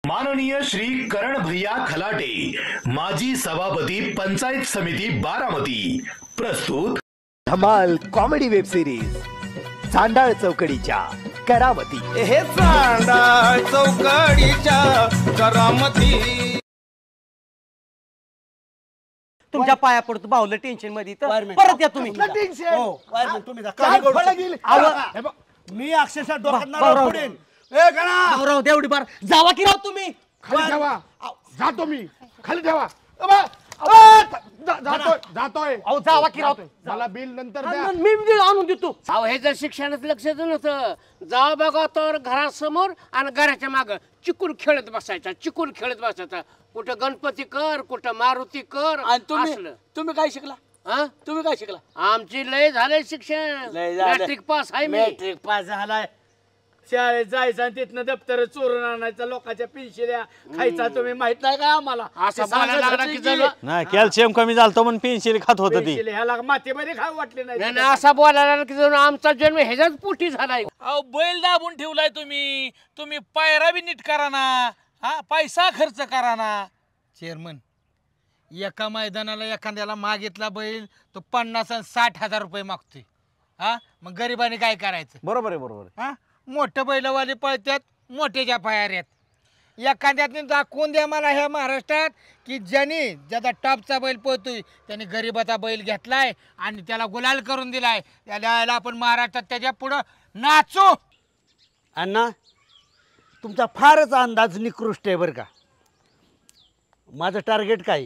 माननीय श्री करण भैया खलाटे, माजी सभापती पंचायत समिती बारामती, प्रस्तुत धमाल कॉमेडी वेब सिरीज चांडाळ चौकडीच्या करामती। हे चांडाळ चौकडीच्या करामती। तुमच्या पाया पडतो बाहुलं टेन्शन मध्ये परत या तुम्ही। मी अक्षरशः डोक्यात पडेन। ए गणा देवडी बार जावा की राव तुम्ही खाली ठेवा। जातो मी खाली ठेवा। जातोय अहो जावा की राव मला बिल नंतर द्या। मी आणून देतो। अहो हे जर शिक्षणात लक्ष नव्हतं जावा बघा तर घरासमोर आणि घराच्या माग चिकून खेळत बसायचा कुठं गणपती कर कुठं मारुती कर। आणि तुम्ही काय शिकला? तुम्ही काय शिकला? आमची लय झालंय शिक्षण, मॅट्रिक पास आहे। मॅट्रिक पास झालाय। शाळेत जायचं आणि तिथनं दप्तर चोरून आणायचं, लोकांच्या पेन्शिल्या खायचा। तुम्ही माहित नाही का आम्हाला? नाही कॅल्शियम कमी झालं म्हणून पेन्सिल खात होत ती। ह्याला मातीमध्ये खाऊ वाटले नाही। असा बोलायला की जणू आमचा जन्म ह्याच्याच पोटी झालाय। अहो बैल दाबून ठेवलाय तुम्ही पायरा बी नीट करा ना। पैसा खर्च करा ना। चेअरमन, एका मैदानाला एखाद्याला मागितला बैल तो 50 आणि 60,000 रुपये मागतोय। मग गरिबाने काय करायचं? बरोबर आहे। मोठं बैलवाले पळतात मोठ्याच्या पायाऱ्यात। एखाद्याने दाखवून द्या मला ह्या महाराष्ट्रात की ज्याचा टॉपचा बैल पळतोय त्याने गरीबाचा बैल घेतलाय आणि त्याला गुलाल करून दिलाय। त्याला आपण महाराष्ट्रात त्याच्या पुढं नाचू। अण्णा, तुमचा फारच अंदाज निकृष्ट आहे बरं का। माझं टार्गेट काय?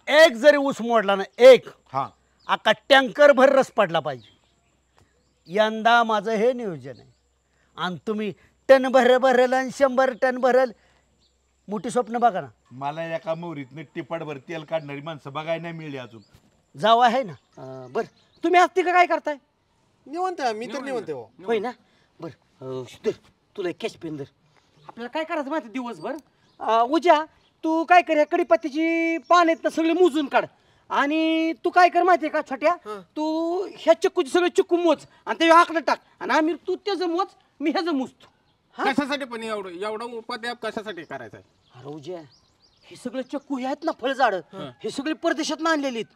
एक जरी ऊस मोडला ना, एक अख्खा टँकर भर रस पडला पाहिजे। यंदा माझं हे नियोजन आहे। आणि तुम्ही टन भरल आणि 100 टन भरल, मोठी स्वप्न बघा ना। मला एका मोरीतनं टिपाटभर तेल काढणारी माणसं बघायला नाही मिळली अजून। जाव आहे ना। बर तुम्ही असती का काय करताय? निवंत मी तर निवंत होय ना। बर तुला एक कॅश पेन दर। आपल्याला काय करायचं माहिती दिवसभर उद्या तू काय कर, कडीपत्त्याची पान आहेत ना सगळे मोजून काढ। आणि तू काय कर माहितीये का छोट्या, तू ह्या चिक्कूचे सगळे चिक्कू मोज आणि ते आकडे टाक आणि आम्ही तू त्याचं मोज मी ह्याचं मोजतो। कशासाठी पण एवढा उपद्याप कशासाठी करायचा? अरे उज्या, हे सगळे चिक्कू हे आहेत ना फळझाड, हे सगळे परदेशात आणलेली आहेत।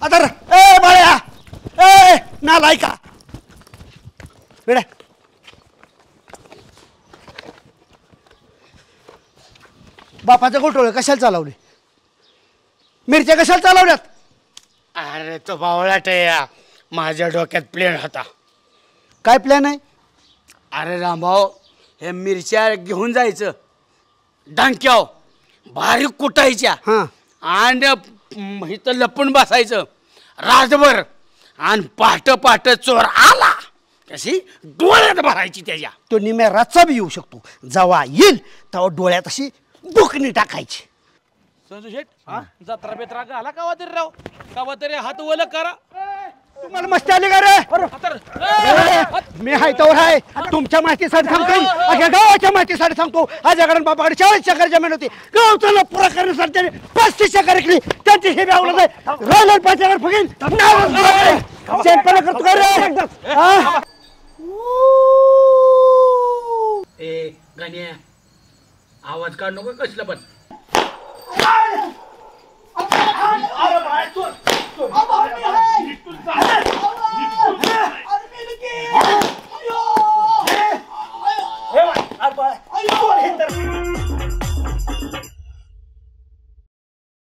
अदर ए बाळ्या, ए नालायका बेटा, बापाचं गोठोळ कशाला चालवले? मिरच्या कशाला चालवल्यात? अरे तो बावळाट आहे या, माझ्या डोक्यात प्लॅन होता। काय प्लॅन आहे? अरे रामभाऊ, हे मिरच्या घेऊन जायचं डांक्याव बारीक कुटायच्या आणि इथं लपून बसायचं रातभर आणि पहाट चोर आला कशी डोळ्यात भरायची त्याच्या। तो निम्या रातचा बी येऊ शकतो, जेव्हा येईल तेव्हा डोळ्यात अशी बुकणी टाकायची। संजू शेठ, जत्रा बेत्रा घाला कावा तरी राव, कावा तरी हात ओलं करा। तुम्हाला मस्ती आली का रे? मी हाय तोवर आहे। तुमच्या माहितीसाठी सांगतो, अख्या गावाच्या माहितीसाठी सांगतो। आज जगडन बापाकडे 40 चक्कर जमीन होती। गावचा पुरा करण्यासाठी त्याने 35 चक्कर केली। त्यांची हे आवडत आहे राहिलं 5 चक्कर फुगेल चेंपणा करतो का रे? ए गाण्या, आवाज काढ नको कसलं पण।